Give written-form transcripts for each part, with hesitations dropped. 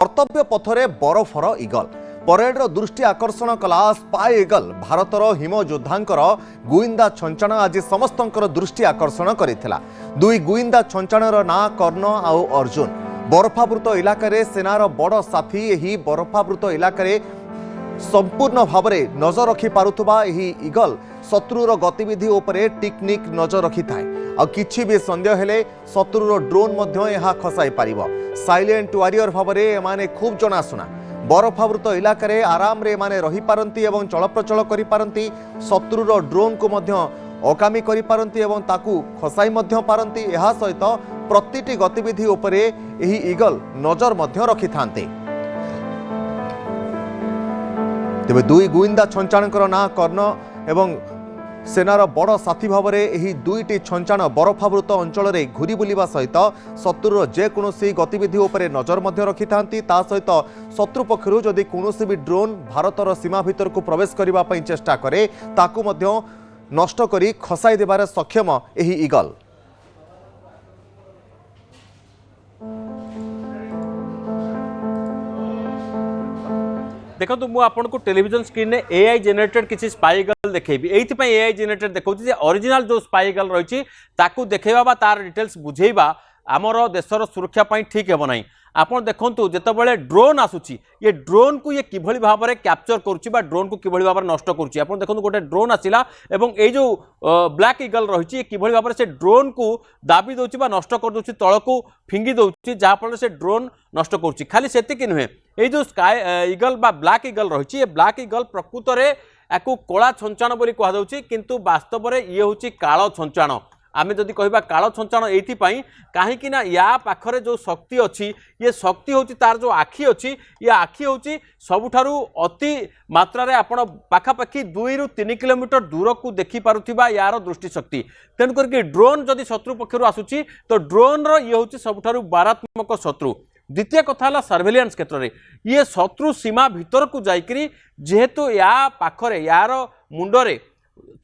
कर्तव्य पथरे बरफर इगल परेडर दृष्टि आकर्षण कला स्पाई इगल भारतर हिम योद्धांकर गुइंदा छंचन आज समस्तंकर दृष्टि आकर्षण करिथिला। दुई गुइंदा छंचनर ना कर्ण आउ अर्जुन बरफावृत इलाकारे सेनार बड़ साथी। एही बरफावृत इलाकारे संपूर्ण भावरे नजर रखि पारुथबा एही इगल शत्रुर गतिविधि उपरे टिकनिक नजर रखि थाए। आ किछि भी संदेह हेले शत्रुर ड्रोन मध्य एहा खसाई पारिबो। साइलेंट वारियर भावरे एमाने खूब जनाशुना। बरफावृत इलाकारे आराम रे एमाने रहि पारंती एवं चलप्रचल करि पारंती। शत्रुर ड्रोन को मध्य अकामी करि पारंती एवं ताकू खसाई मध्य पारंती। एहा सहित प्रतिटी गतिविधि उपरे एही इगल नजर मध्य रखि थांते। तेबे दुई गुइंदा छंचाणकर ना कर्ण एवं सेनार बड़ साथी भाव में दुईटी छंचाण बरफावृत अंचल में घूरी बुलवा सहित शत्रुर जेकोसी गतिविधि उपरे नजर मध्य रखि थांती। ता सहित शत्रु पक्षरु जदि कोनोसी भी ड्रोन भारतर सीमा भितर को प्रवेश करबा पई चेष्टा करे ताकू मध्य नष्ट करी खसाई देबार सक्षम एही इगल। देखो मु आपन को टेलीविजन स्क्रीन में एआई जनरेटेड किसी स्पाई इगल देखेबी। एइथि एआई जनरेटेड देखौछि जे ओरिजिनल जो स्पाई इगल रहिछि ताकू देखेबा बा तार डिटेल्स बुझेबा आमर देशर सुरक्षा पई ठीक हेबो नाही। आपन देखंतु जेतेबेले ड्रोन आसुछि ये ड्रोन को ये किभली भाव में कैप्चर करुछि बा ड्रोन को किभली भाव में नष्ट करुछि। आपन देखंतु गोटे ड्रोन आसिला एवं ए जो ब्लैक इगल रहिछि ये किभली भाव में से ड्रोन को दाबी दउछि बा नष्ट कर दउछि तळकू फिंगी दउछि जहा फल से ड्रोन नष्ट करुछि। खाली सेतिक नुहे ये जो स्काई इगल बा ब्लैक इगल रहिछि ये ब्लैक इगल प्रकृत रे याकू कला छंचाण बोली कहा जाउछि किंतु वास्तव रे ये होछि कालो छंचाण। आमे जदि कहबा कालो छंचाण एथि पई काहेकि ना या पाखरे जो शक्ति अछि ये शक्ति होछि तार जो आखि अछि ये आखि होछि सबुठारु अति मात्रा रे आपण पाखापाखि 2 रु 3 किलोमीटर दूर को देखि पारुथिबा यार दृष्टि शक्ति। तेन करके ड्रोन जदि शत्रु पक्षरु आसुछि तो ड्रोन रो ये होछि सबुठारु मारात्मक शत्रु। द्वितीय कथा है सर्वेलियंस क्षेत्र में ये शत्रु सीमा भीतर को जाइकरी जेहेतु या पाखरे यार मुंडरे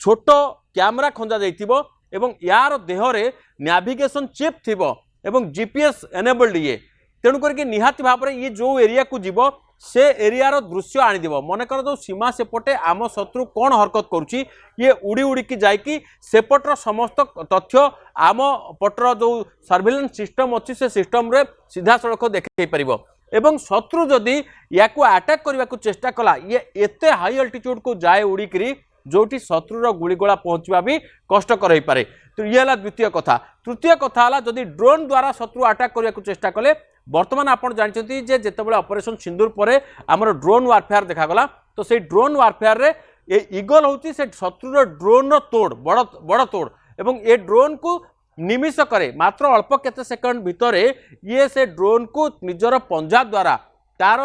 छोट कैमरा खंजा जाइतिबो एवं यार देहरे नेविगेशन चिप थिबो एवं जीपीएस एनेबल्ड ये तेणु करके निहाती भाव में ये जो एरिया को जीवो से एरियार दृश्य आनीदेव। मनकर जो सीमा सेपटे आम शत्रु कौन हरकत करुच्ची ये उड़ी उड़ीकी जाइकी सेपटर समस्त तथ्य आम पटर जो सर्वेलेंस सिस्टम अच्छी से सिस्टम रे सीधा सड़क देखै परिबो। एवं शत्रु जदि या अटैक करने को चेष्टा कला ये एते हाई अल्टीट्यूड को जाए उड़ीकी जोटी शत्रुर गुड़ीगोला पहुँचवा भी कष्टकर हो पारे। तो ये है द्वितीय कथा। तृतीय कथा है जदि ड्रोन द्वारा शत्रु अटैक करने को चेष्टा कले बर्तमान आप जानते जे जितेबाला ऑपरेशन सिंदूर पर आमर ड्रोन वारफेयर देखागला तो से ड्रोन वारफेयर रे ये इगल होची से शत्रुर ड्रोन तोड़ बड़ तोड़ एवं ये ड्रोन को निमिष करे मात्र अल्प केते सेकंड भितर ये से ड्रोन को निजर पंजा द्वारा तार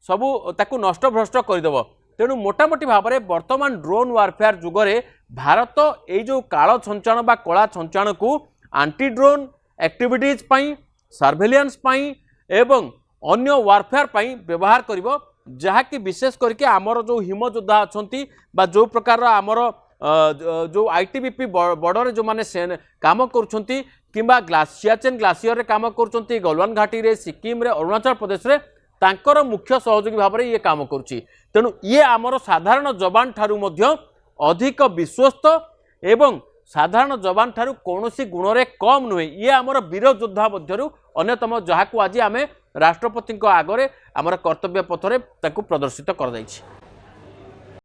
सबू ताकू नष्ट भ्रष्ट करदेव। तेणु मोटामोटी भाव में बर्तमान ड्रोन वारफेयर जुगरे भारत ये जो कालो छंचाण बा कला छंचाण को आंटी ड्रोन एक्टिविटीज पई सर्वेलियंस पई एवं अन्य वारफेयर पई व्यवहार करिवो जहाँकि विशेष करके आमर जो हिम योद्धा अच्छा बा जो प्रकार आमर जो आईटीबीपी बॉर्डर जो माने काम करुछंती किंबा सियाचेन ग्लासियर रे काम करुछंती गलवान घाटी रे सिक्किम रे अरुणाचल प्रदेश रे तांकर मुख्य सहयोगी भाव में ये काम करुच्ची। तेणु ये आमर साधारण जवान ठारू मध्य अधिक विश्वस्त एवं साधारण जवान ठारू कौनसी गुण रे कम नुहे ये आमर वीर योद्धा मध्यरु अन्यतम जहाकू आज आमे राष्ट्रपति आगरे आमर कर्तव्य पथरे ताकू प्रदर्शित कर जाइछि।